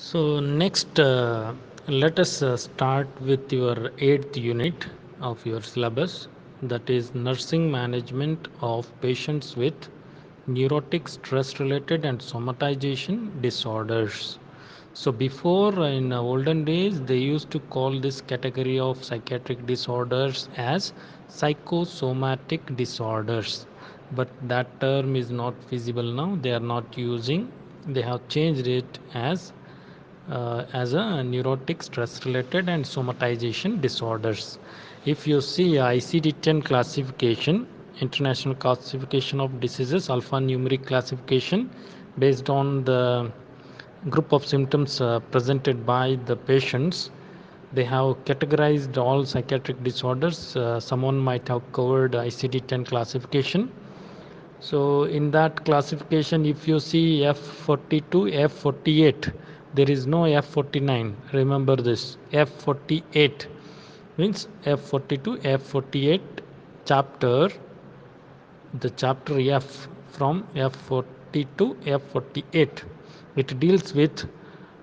So next, let us start with your 8th unit of your syllabus, that is nursing management of patients with neurotic stress related and somatization disorders. So before, in olden days, they used to call this category of psychiatric disorders as psychosomatic disorders, but that term is not feasible now. They are not using. They have changed it as a neurotic stress related and somatization disorders. If you see ICD-10 classification, International Classification of Diseases, alphanumeric classification, based on the group of symptoms presented by the patients, they have categorized all psychiatric disorders. Someone might have covered ICD-10 classification. So in that classification, if you see F42, F48, there is no F49. Remember this. F48 means F42, F48 chapter, the chapter F from F40 to F48. It deals with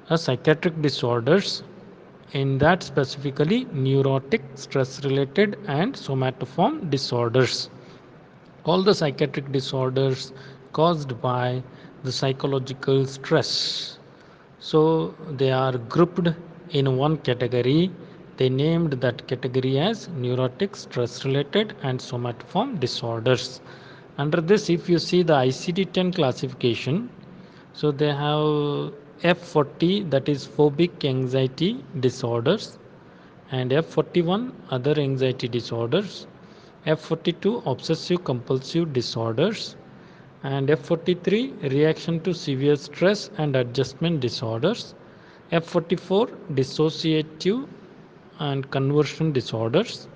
a psychiatric disorders, in that specifically neurotic, stress related and somatoform disorders. All the psychiatric disorders caused by the psychological stress. So they are grouped in one category. They named that category as neurotic, stress related, and somatoform disorders. Under this, if you see the ICD-10 classification, so they have F40, that is phobic anxiety disorders, and F41 other anxiety disorders, F42 obsessive compulsive disorders, and F43 reaction to severe stress and adjustment disorders, F44 dissociative and conversion disorders,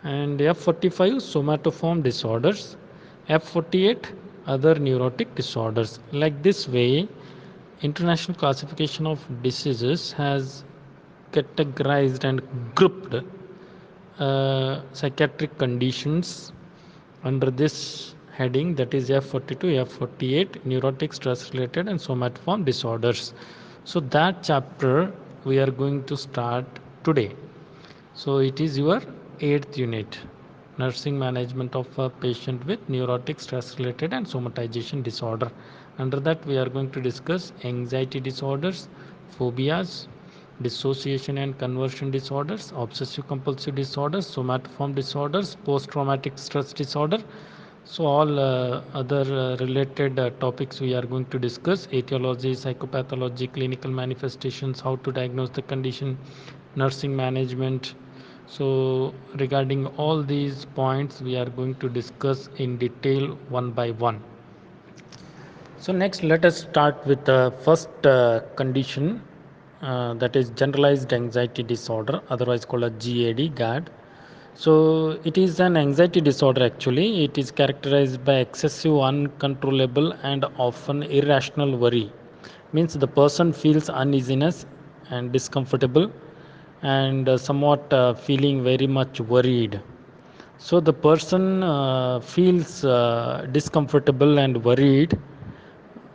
and F45 somatoform disorders, F48 other neurotic disorders. Like this way, International Classification of Diseases has categorized and grouped psychiatric conditions under this heading, that is F42, F48 neurotic stress related and somatoform disorders. So that chapter we are going to start today. So it is your 8th unit, nursing management of a patient with neurotic stress related and somatization disorder. Under that we are going to discuss anxiety disorders, phobias, dissociation and conversion disorders, obsessive compulsive disorders, somatoform disorders, post traumatic stress disorder. So all other related topics we are going to discuss: etiology, psychopathology, clinical manifestations, how to diagnose the condition, nursing management. So regarding all these points we are going to discuss in detail one by one. So next, let us start with the first condition, that is generalized anxiety disorder, otherwise called as GAD. So it is an anxiety disorder actually. It is characterized by excessive, uncontrollable, and often irrational worry. Means the person feels uneasiness and discomfortable, and somewhat feeling very much worried. So the person feels discomfortable and worried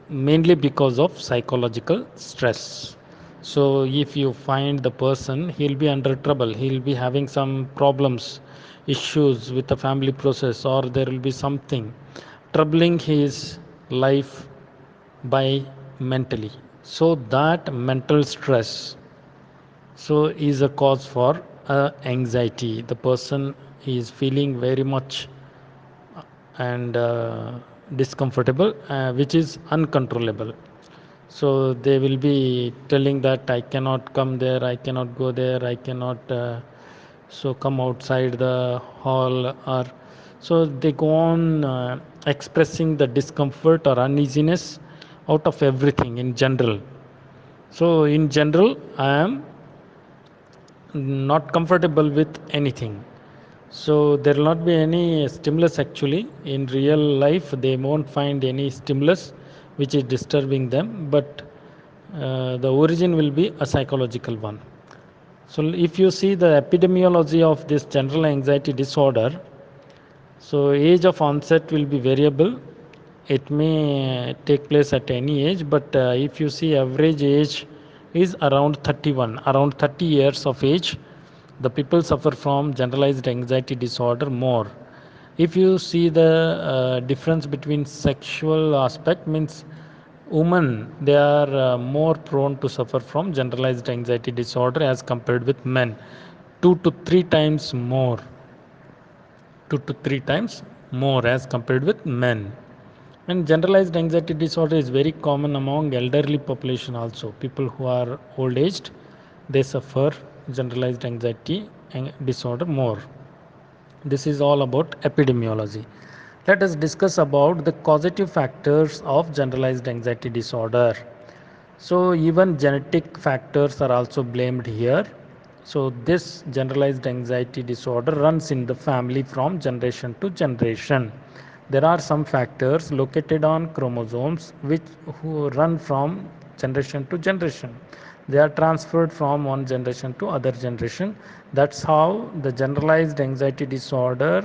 mainly because of psychological stress. So if you find the person, he'll be under trouble, he'll be having some problems, issues with the family process, or there will be something troubling his life by mentally. So that mental stress so is a cause for anxiety. The person is feeling very much and discomfortable, which is uncontrollable. So they will be telling that I cannot come there, I cannot go there, I cannot so come outside the hall, or so they go on expressing the discomfort or uneasiness out of everything in general. So in general, I am not comfortable with anything. So there will not be any stimulus actually. In real life, they won't find any stimulus which is disturbing them, but the origin will be a psychological one. So if you see the epidemiology of this general anxiety disorder, so age of onset will be variable. It may take place at any age, but if you see average age is around 31, around 30 years of age. The people suffer from generalized anxiety disorder more. If you see the difference between sexual aspect, means women, they are more prone to suffer from generalized anxiety disorder as compared with men, 2 to 3 times more, 2 to 3 times more as compared with men. And generalized anxiety disorder is very common among elderly population also. People who are old aged, they suffer generalized anxiety disorder more. This is all about epidemiology. Let us discuss about the causative factors of generalized anxiety disorder. So even genetic factors are also blamed here. So this generalized anxiety disorder runs in the family from generation to generation. There are some factors located on chromosomes which who run from generation to generation. They are transferred from one generation to other generation. That's how the generalized anxiety disorder,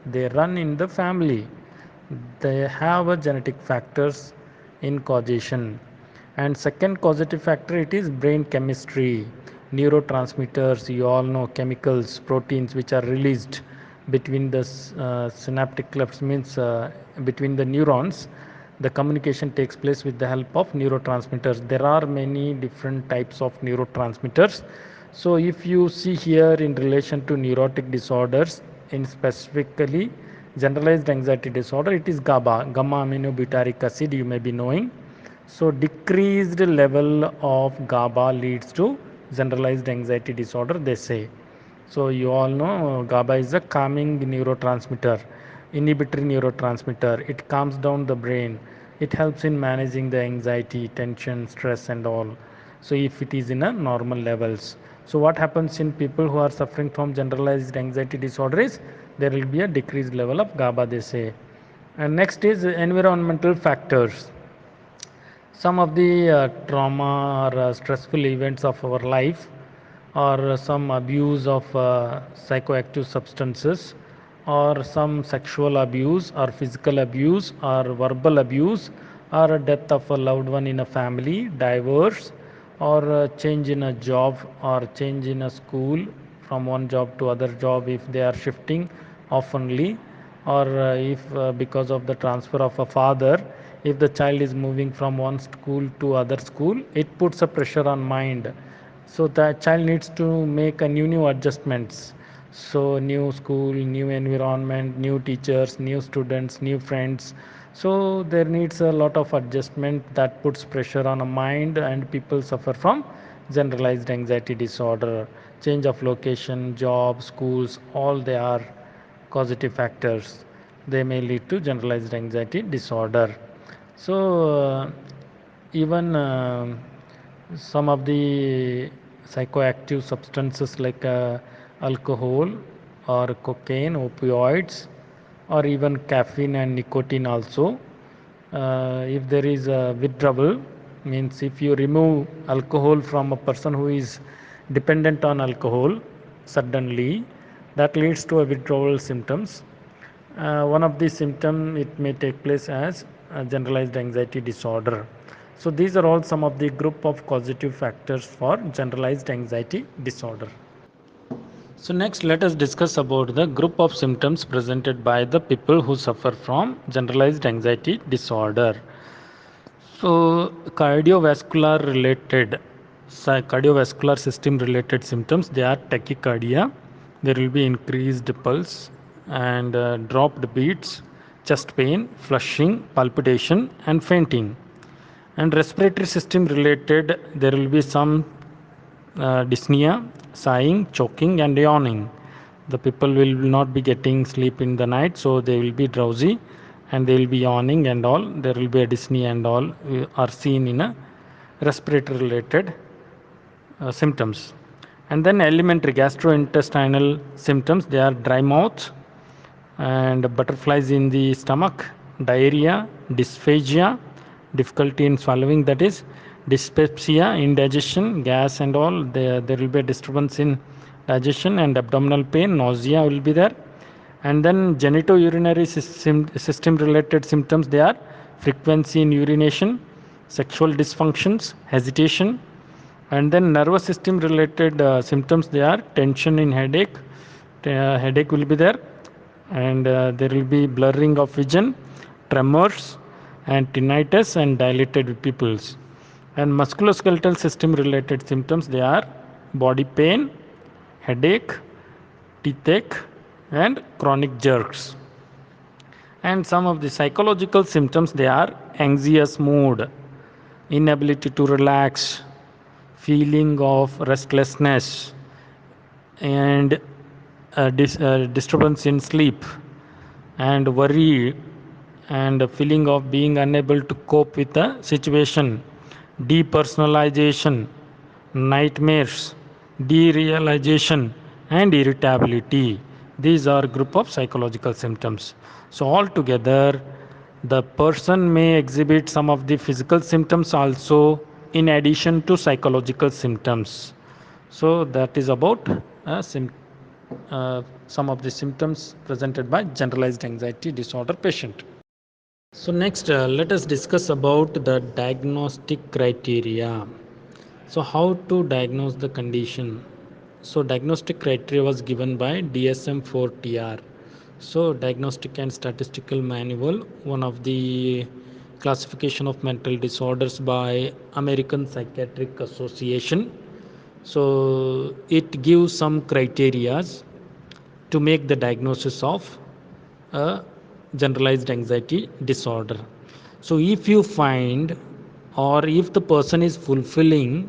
they run in the family. They have a genetic factors in causation. And second causative factor, it is brain chemistry, neurotransmitters. You all know chemicals, proteins which are released between the synaptic clefts, means between the neurons. The communication takes place with the help of neurotransmitters. There are many different types of neurotransmitters. So if you see here in relation to neurotic disorders, in specifically generalized anxiety disorder, it is GABA, gamma aminobutyric acid, you may be knowing. So decreased level of GABA leads to generalized anxiety disorder, they say. So you all know GABA is a calming neurotransmitter, inhibitory neurotransmitter. It calms down the brain. It helps in managing the anxiety, tension, stress and all. So if it is in a normal levels. So what happens in people who are suffering from generalized anxiety disorder is there will be a decreased level of GABA, they say. And next is environmental factors. Some of the trauma or stressful events of our life, or some abuse of psychoactive substances, or some sexual abuse or physical abuse or verbal abuse, or a death of a loved one in a family, divorce, or a change in a job or change in a school, from one job to other job if they are shifting oftenly, or if because of the transfer of a father, if the child is moving from one school to other school, it puts a pressure on mind. So the child needs to make a new adjustments. So new school, new environment, new teachers, new students, new friends. So there needs a lot of adjustment that puts pressure on a mind, and people suffer from generalized anxiety disorder. Change of location, job, schools, all they are causative factors. They may lead to generalized anxiety disorder. So even some of the psychoactive substances like alcohol or cocaine, opioids, or even caffeine and nicotine also. If there is a withdrawal, means if you remove alcohol from a person who is dependent on alcohol suddenly, that leads to a withdrawal symptoms. One of these symptoms, it may take place as generalized anxiety disorder. So these are all some of the group of causative factors for generalized anxiety disorder. So next let us discuss about the group of symptoms presented by the people who suffer from generalized anxiety disorder. So cardiovascular system related symptoms, they are tachycardia, there will be increased pulse and dropped beats, chest pain, flushing, palpitation and fainting. And respiratory system related, there will be some dyspnea, sighing, choking and yawning. The people will not be getting sleep in the night, so they will be drowsy and they will be yawning and all. There will be a dyspnea and all are seen in a respiratory related symptoms. And then elementary gastrointestinal symptoms, they are dry mouth and butterflies in the stomach, diarrhea, dysphagia, difficulty in swallowing, that is dyspepsia, indigestion, gas and all. There will be a disturbance in digestion and abdominal pain, nausea will be there. And then genitourinary system related symptoms, they are frequency in urination, sexual dysfunctions, hesitation, And then nervous system related symptoms, they are tension in headache. Headache will be there, and there will be blurring of vision, tremors, and tinnitus and dilated pupils. And musculoskeletal system related symptoms, they are body pain, headache, toothache, and chronic jerks. And some of the psychological symptoms, they are anxious mood, inability to relax, feeling of restlessness, and disturbance in sleep, and worry, and a feeling of being unable to cope with the situation, depersonalization, nightmares, derealization, and irritability. These are group of psychological symptoms. So altogether, the person may exhibit some of the physical symptoms also in addition to psychological symptoms. So that is about some of the symptoms presented by generalized anxiety disorder patient. So next, let us discuss about the diagnostic criteria. So how to diagnose the condition? So diagnostic criteria was given by DSM-4-TR. So Diagnostic and Statistical Manual, one of the classification of mental disorders by American Psychiatric Association. So it gives some criterias to make the diagnosis of a generalized anxiety disorder. So if you find, or if the person is fulfilling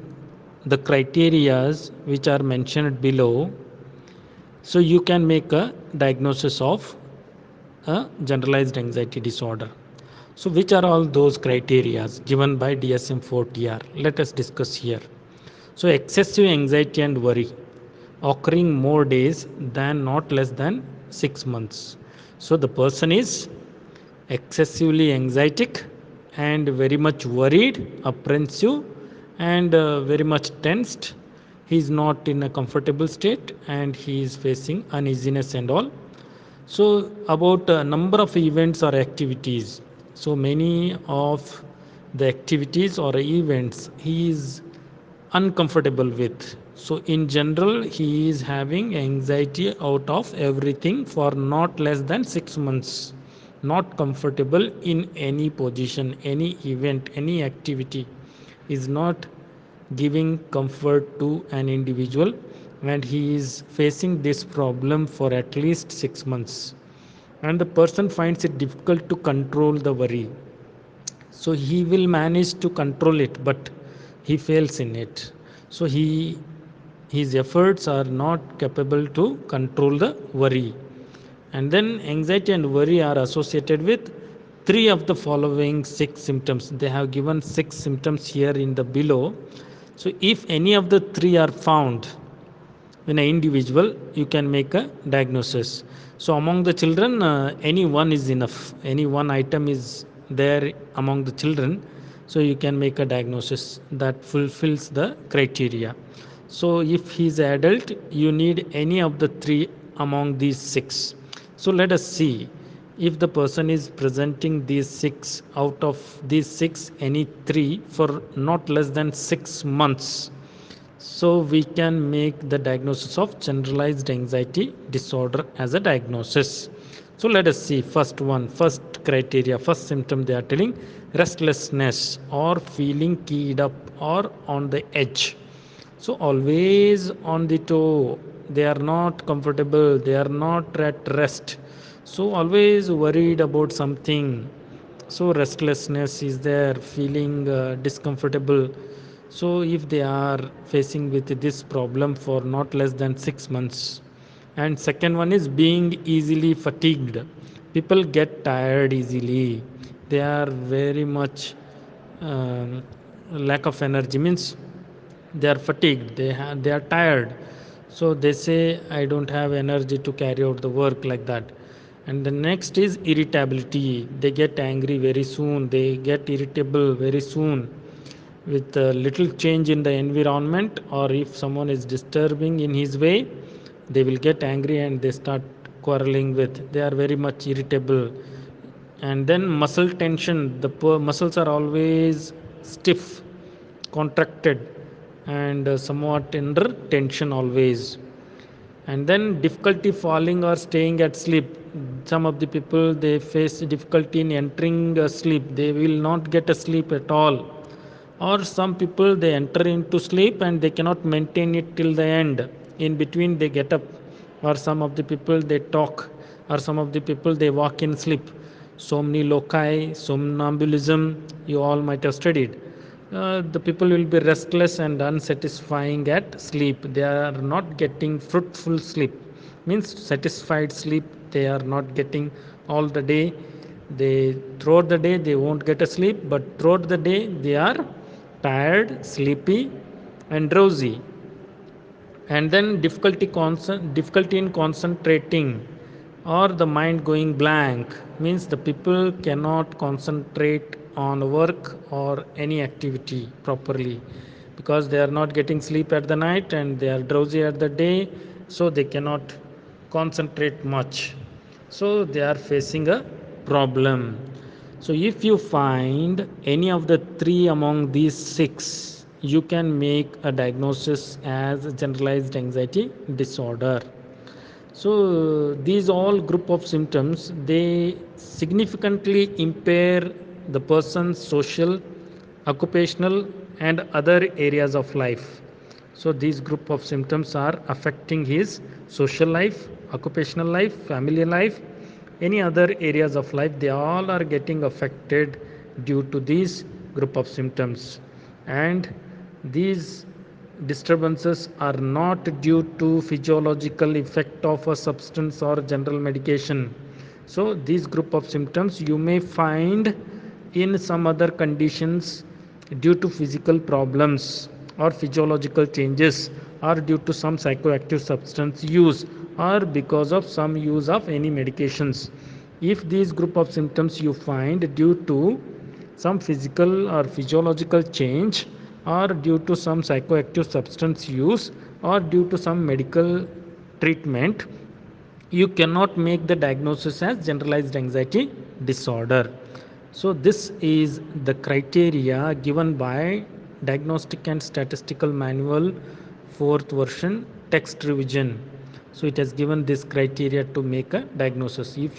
the criterias which are mentioned below, so you can make a diagnosis of a generalized anxiety disorder. So which are all those criterias given by DSM-4-TR? Let us discuss here. So excessive anxiety and worry occurring more days than not less than 6 months. So the person is excessively anxietic and very much worried, apprehensive, and very much tensed. He is not in a comfortable state and he is facing uneasiness and all. So about a number of events or activities. So many of the activities or events he is uncomfortable with. So in general, he is having anxiety out of everything for not less than 6 months. Not comfortable in any position, any event, any activity is not giving comfort to an individual, and he is facing this problem for at least 6 months. And the person finds it difficult to control the worry, so he will manage to control it, but he fails in it. So his efforts are not capable to control the worry. And then anxiety and worry are associated with three of the following six symptoms. They have given six symptoms here in the below. So if any of the three are found in an individual, you can make a diagnosis. So among the children, any one is enough, any one item is there among the children, so you can make a diagnosis that fulfills the criteria. So if he is adult, you need any of the three among these six. So let us see, if the person is presenting these six, out of these six any three for not less than 6 months, so we can make the diagnosis of generalized anxiety disorder as a diagnosis. So let us see first one, first criteria, first symptom. They are telling restlessness or feeling keyed up or on the edge. So always on the toe, they are not comfortable, they are not at rest, so always worried about something. So restlessness is there, feeling discomfortable. So if they are facing with this problem for not less than 6 months. And second one is being easily fatigued. People get tired easily, they are very much lack of energy, means they are fatigued, they are tired. So they say, I don't have energy to carry out the work, like that. And the next is irritability. They get angry very soon, they get irritable very soon with a little change in the environment, or if someone is disturbing in his way, they will get angry and they start quarreling with, they are very much irritable. And then muscle tension, the muscles are always stiff, contracted, and somewhat under tension always. And then difficulty falling or staying at sleep. Some of the people, they face difficulty in entering sleep. They will not get a sleep at all. Or some people, they enter into sleep and they cannot maintain it till the end. In between they get up. Or some of the people, they talk. Or some of the people, they walk in sleep. Somniloquy, somnambulism, you all might have studied. The people will be restless and unsatisfying at sleep. They are not getting fruitful sleep. Means satisfied sleep they are not getting all the day. They throughout the day they won't get a sleep, but throughout the day they are tired, sleepy, and drowsy. And then difficulty in concentrating, or the mind going blank, means the people cannot concentrate on work or any activity properly, because they are not getting sleep at the night and they are drowsy at the day, so they cannot concentrate much, so they are facing a problem. So if you find any of the three among these six, you can make a diagnosis as generalized anxiety disorder. So these all group of symptoms, they significantly impair the person's social, occupational, and other areas of life. So these group of symptoms are affecting his social life, occupational life, family life, any other areas of life. They all are getting affected due to these group of symptoms. And these disturbances are not due to physiological effect of a substance or general medication. So these group of symptoms you may find in some other conditions due to physical problems or physiological changes, or due to some psychoactive substance use, or because of some use of any medications. If these group of symptoms you find due to some physical or physiological change, or due to some psychoactive substance use, or due to some medical treatment, you cannot make the diagnosis as generalized anxiety disorder. So this is the criteria given by Diagnostic and Statistical Manual 4th version text revision. So it has given this criteria to make a diagnosis. If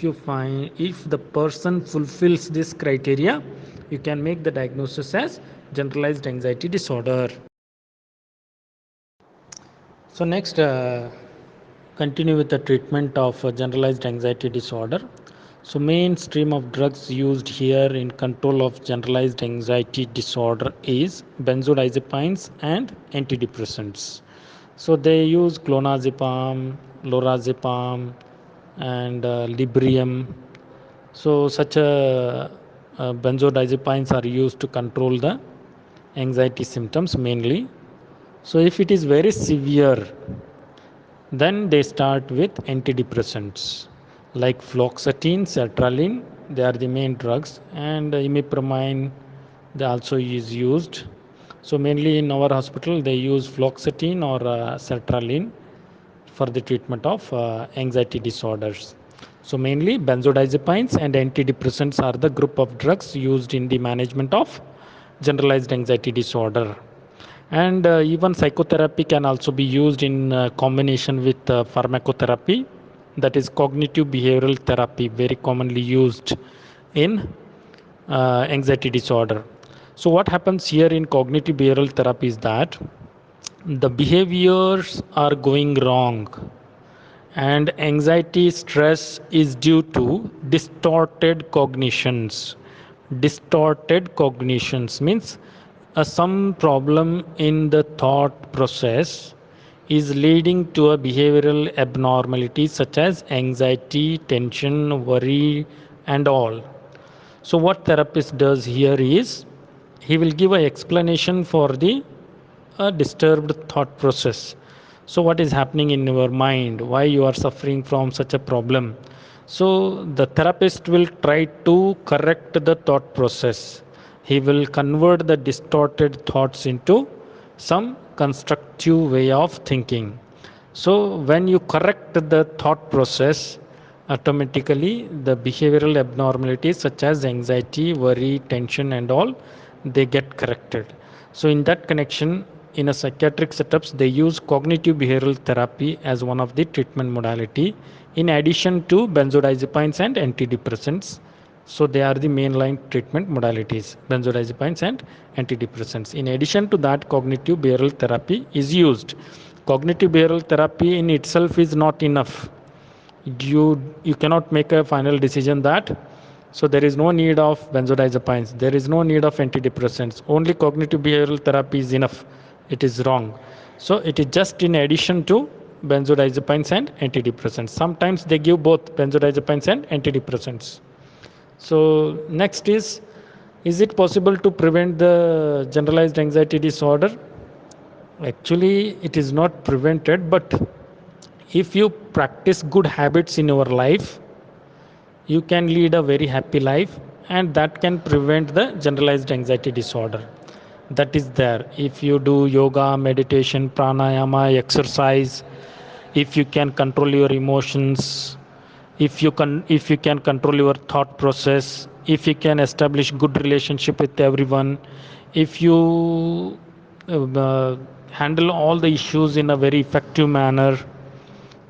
the person fulfills this criteria, you can make the diagnosis as generalized anxiety disorder. So next, continue with the treatment of generalized anxiety disorder. So mainstream of drugs used here in control of generalized anxiety disorder is benzodiazepines and antidepressants. So they use clonazepam, lorazepam, and Librium. So such benzodiazepines are used to control the anxiety symptoms mainly. So if it is very severe, then they start with antidepressants like fluoxetine, sertraline. They are the main drugs, and imipramine. They also is used. So mainly in our hospital, they use fluoxetine or sertraline for the treatment of anxiety disorders. So mainly benzodiazepines and antidepressants are the group of drugs used in the management of generalized anxiety disorder. And even psychotherapy can also be used in combination with pharmacotherapy, that is cognitive behavioral therapy, very commonly used in anxiety disorder. So what happens here in cognitive behavioral therapy is that the behaviors are going wrong, and anxiety stress is due to distorted cognitions means some problem in the thought process is leading to a behavioral abnormality such as anxiety, tension, worry, and all. So what therapist does here is he will give an explanation for the disturbed thought process. So what is happening in your mind, why you are suffering from such a problem. So the therapist will try to correct the thought process. He will convert the distorted thoughts into some constructive way of thinking. So when you correct the thought process, automatically the behavioral abnormalities such as anxiety, worry, tension, and all, they get corrected. So in that connection, in a psychiatric setups, they use cognitive behavioral therapy as one of the treatment modality in addition to benzodiazepines and antidepressants. So they are the mainline treatment modalities, benzodiazepines and antidepressants. In addition to that, cognitive behavioral therapy is used. Cognitive behavioral therapy in itself is not enough. You cannot make a final decision that so there is no need of benzodiazepines, there is no need of antidepressants, only cognitive behavioral therapy is enough. It is wrong. So it is just in addition to benzodiazepines and antidepressants. Sometimes they give both benzodiazepines and antidepressants. So next is it possible to prevent the generalized anxiety disorder? Actually, it is not prevented, but if you practice good habits in your life, you can lead a very happy life, and that can prevent the generalized anxiety disorder. That is there. If you do yoga, meditation, pranayama, exercise, if you can control your emotions, if you can control your thought process, if you can establish good relationship with everyone, if you handle all the issues in a very effective manner,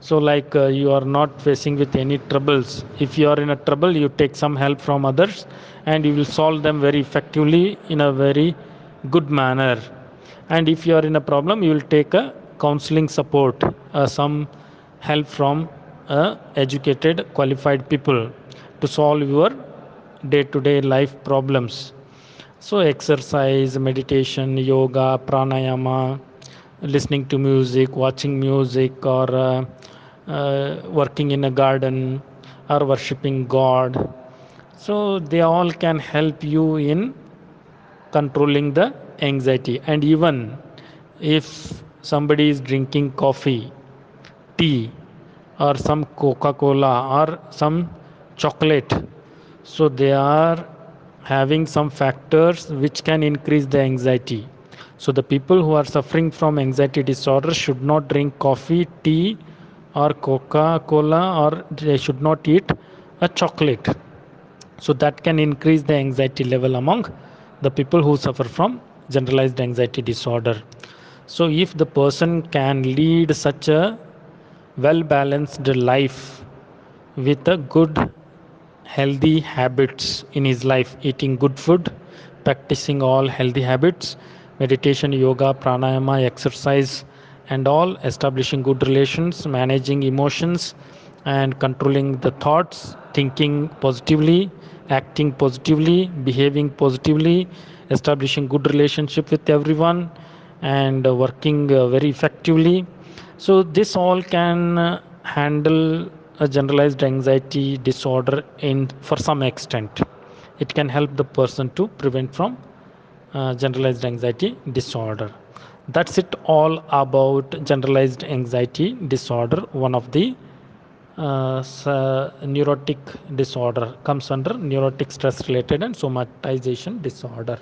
so like you are not facing with any troubles. If you are in a trouble, you take some help from others and you will solve them very effectively in a very good manner. And if you are in a problem, you will take a counseling support, some help from educated qualified people to solve your day to day life problems. So exercise, meditation, yoga, pranayama, listening to music, watching music, or working in a garden, or worshipping God. So they all can help you in controlling the anxiety. And even if somebody is drinking coffee, tea, or some Coca Cola, or some chocolate, so they are having some factors which can increase the anxiety. So the people who are suffering from anxiety disorder should not drink coffee, tea, or Coca Cola, or they should not eat a chocolate. So that can increase the anxiety level among the people who suffer from generalized anxiety disorder. So if the person can lead such a well balanced life with a good healthy habits in his life, eating good food, practicing all healthy habits, meditation, yoga, pranayama, exercise, and all, establishing good relations, managing emotions, and controlling the thoughts, thinking positively, acting positively, behaving positively, establishing good relationship with everyone, and working very effectively. So this all can handle a generalized anxiety disorder in for some extent. It can help the person to prevent from generalized anxiety disorder. That's it all about generalized anxiety disorder. One of the neurotic disorder comes under neurotic stress related and somatization disorder.